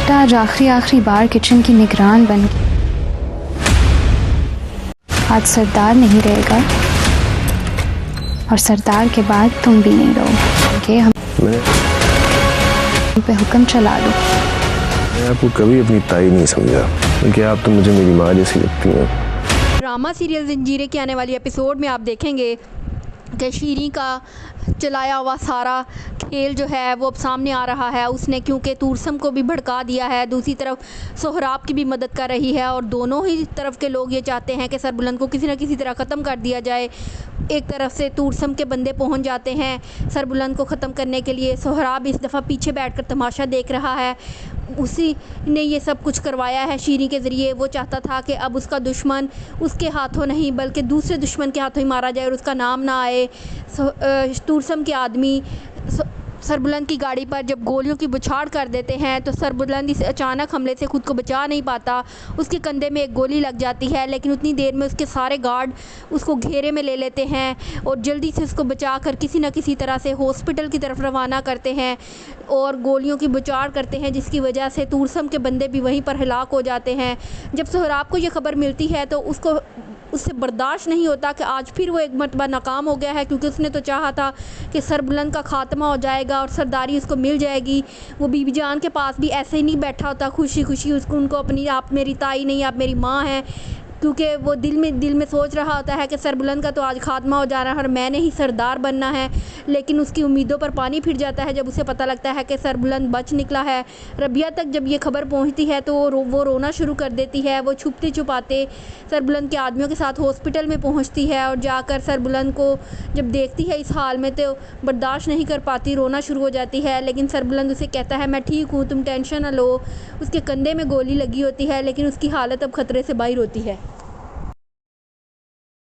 लगता है आज आखिरी बार किचन की निगरान बन गई। आज सरदार नहीं रहेगा और सरदार के बाद तुम भी नहीं रहोगे। हम पे हुक्म चला दो। मैं आपको कभी अपनी ताई नहीं समझा, क्योंकि आप तो मुझे मेरी माँ जैसी लगती हैं। ड्रामा सीरियल जंजीरें के आने वाली एपिसोड में आप देखेंगे कि शीरी का चलाया हुआ सारा खेल जो है वो अब सामने आ रहा है। उसने क्योंकि तूरसम को भी भड़का दिया है, दूसरी तरफ सोहराब की भी मदद कर रही है और दोनों ही तरफ के लोग ये चाहते हैं कि सरबुलंद को किसी न किसी तरह ख़त्म कर दिया जाए। एक तरफ से तूरसम के बंदे पहुंच जाते हैं सरबुलंद को ख़त्म करने के लिए। सोहराब इस दफ़ा पीछे बैठकर तमाशा देख रहा है। उसी ने ये सब कुछ करवाया है शीरी के ज़रिए। वो चाहता था कि अब उसका दुश्मन उसके हाथों नहीं बल्कि दूसरे दुश्मन के हाथों ही मारा जाए और उसका नाम ना आए। तूरसम के आदमी सरबुलंद की गाड़ी पर जब गोलियों की बौछार कर देते हैं तो सरबुलंद इस अचानक हमले से ख़ुद को बचा नहीं पाता। उसके कंधे में एक गोली लग जाती है, लेकिन उतनी देर में उसके सारे गार्ड उसको घेरे में ले लेते हैं और जल्दी से उसको बचाकर किसी न किसी तरह से हॉस्पिटल की तरफ रवाना करते हैं और गोलियों की बौछार करते हैं, जिसकी वजह से तूरसम के बंदे भी वहीं पर हलाक हो जाते हैं। जब सोहराब को ये खबर मिलती है तो उससे बर्दाश्त नहीं होता कि आज फिर वो एक मरतबा नाकाम हो गया है, क्योंकि उसने तो चाहा था कि सरबुलंद का ख़ात्मा हो जाएगा और सरदारी उसको मिल जाएगी। वो बीबी जान के पास भी ऐसे ही नहीं बैठा होता खुशी खुशी उनको अपनी आप मेरी ताई नहीं आप मेरी माँ हैं, क्योंकि वो दिल में सोच रहा होता है कि सरबुलंद का तो आज ख़ात्मा हो जा रहा है और मैंने ही सरदार बनना है। लेकिन उसकी उम्मीदों पर पानी फिर जाता है जब उसे पता लगता है कि सरबुलंद बच निकला है। रबिया तक जब ये खबर पहुंचती है तो वो रोना शुरू कर देती है। वो छुपते छुपाते सरबुलंद के आदमियों के साथ हॉस्पिटल में पहुंचती है और जाकर सरबुलंद को जब देखती है इस हाल में तो बर्दाश्त नहीं कर पाती, रोना शुरू हो जाती है। लेकिन सरबुलंद उसे कहता है मैं ठीक हूँ, तुम टेंशन न लो। उसके कंधे में गोली लगी होती है लेकिन उसकी हालत अब ख़तरे से बाहर होती है।